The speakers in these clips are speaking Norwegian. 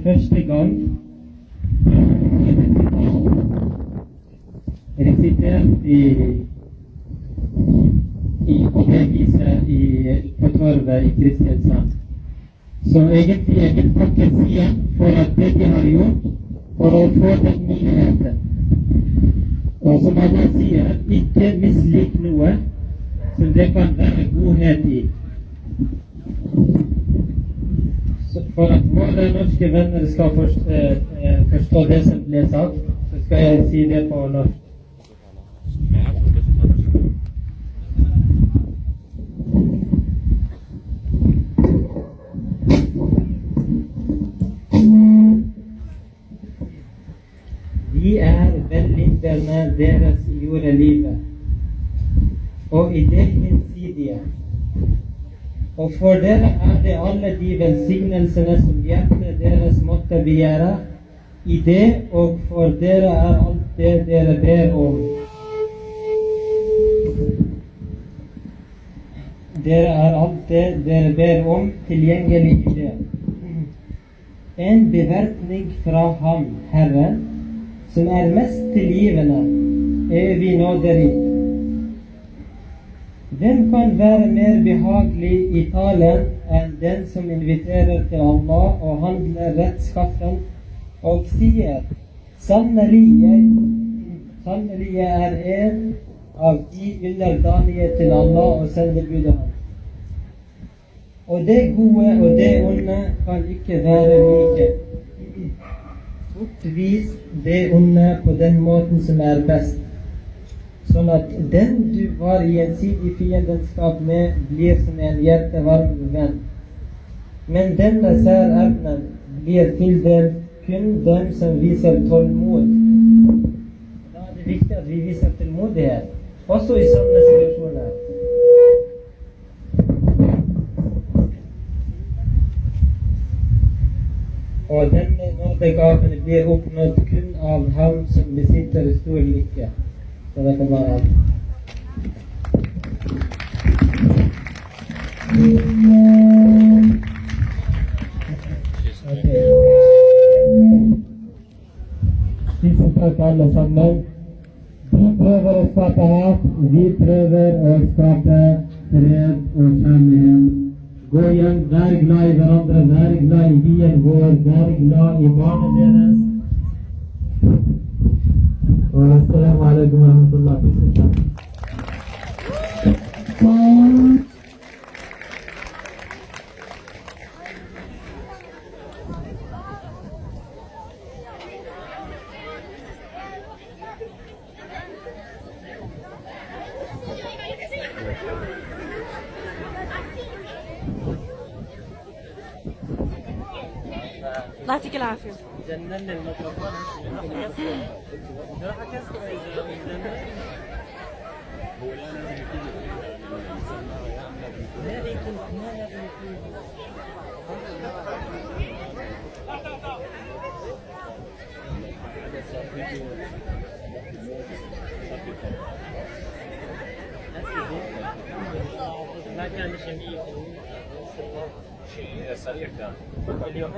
første gang resitert på det viset på torvet i Kristiansand. Så egentlig jeg vil takke Sien for at det de har gjort for å få den muligheten. Og som alle sier, ikke mislik noe som det kan være godhet i. Så for at våre norske venner skal forstå det som ble sagt, så skal jeg si det på norsk. Vi vellyderne deres i jordelivet, og i det hinsidige. Og for dere det alle de velsignelsene som hjertet deres måtte begjære, i det, og for dere alt det dere ber om. Dere alt det dere ber om, tilgjengelig i det. En beverkning fra ham, Herren, som mest tilgivende, evig nåderik. Hvem kan være mer behagelig i talen enn den som inviterer til Allah og handler rettskaffen og sier, sannelig jeg en av de underdanige til Allah og sendebudet hans. Og det gode og det onde kan ikke være like. Bortvis det onde på den måten som best, sånn at den du var i gjensidig fiendenskap med, blir som en hjertevarm venn. Men denne særevnen blir tildelt kun dem som viser tålmod. Da det viktig at vi viser tålmodighet, også i sånne situasjoner. Og denne nådegaven blir oppnådd kun av ham som besitter stor lykke. Så det kan være alt. Okay. Tusen takk alle sammen. Vi prøver å skape hat, vi prøver å skape fred og kjærlighet. Gå igjen, vær glad i hverandre, vær glad i byen vår, vær glad i barna deres. Og assalamu alaikum wa rahmatullahi wa barakatuh. الله يعطيك العافية. جنن الميكروفون. ما كان شيء سريع كان اليوم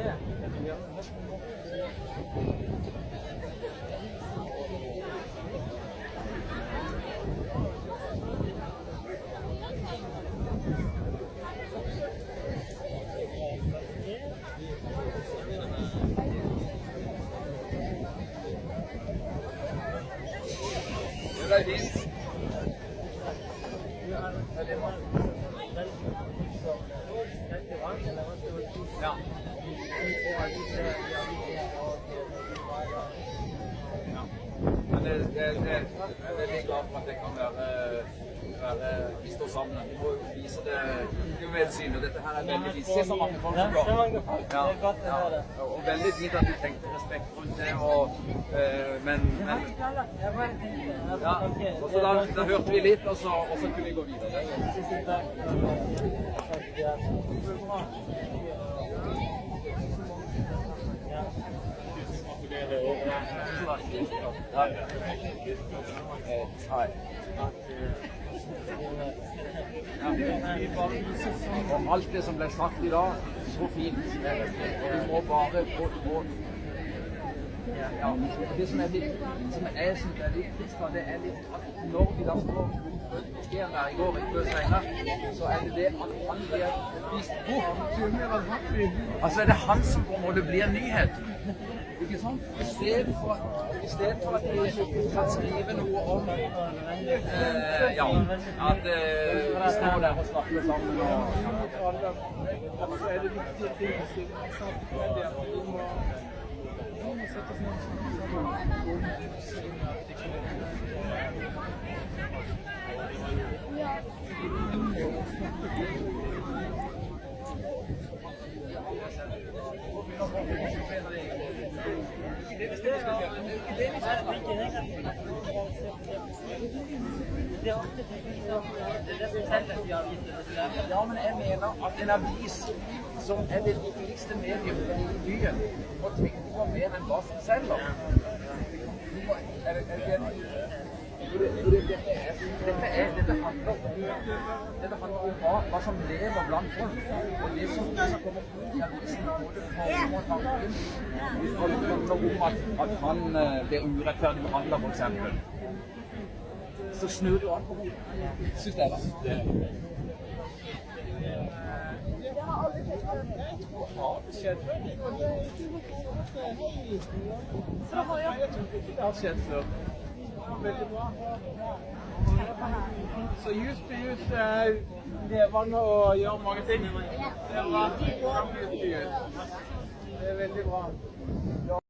Jeg er veldig glad for at det kan være vi står sammen. Vi må vise det medsynet, og dette her er veldig fint. Se så mange folk som går. Og veldig fint at du tenkte respekt rundt det, men og så da hørte vi litt, og så kunne vi gå videre. Og alt det som ble sagt i dag, så fint. Vi må bare gå. Ja, det som jeg synes er litt trist, det er litt at når vi da står skjer der i går, ikke senere, så er det at han blir vist bort. Altså er det han som på en måte blir nyhet. Ikke sant? I stedet for at vi kan skrive noe om at vi står der og snakker sammen. Og så er det viktige ting å si. Vi må sette oss ned Ja, men jeg mener at en avis som er det viktigste medium i byen, må tenke på mer enn hva som selger. Dette handler om hva som lever blant folk, og det som kommer ut i avisen, både form og tanken. Hvis folk handler om at han blir urettferdig behandlet, for eksempel, så snur du an på hodet, synes jeg da. Det har aldri skjedd før. Jeg tror ikke det har skjedd før. Veldig bra. Så Youth to Youth lever og gjør mange ting. Det er bra. Det er veldig bra.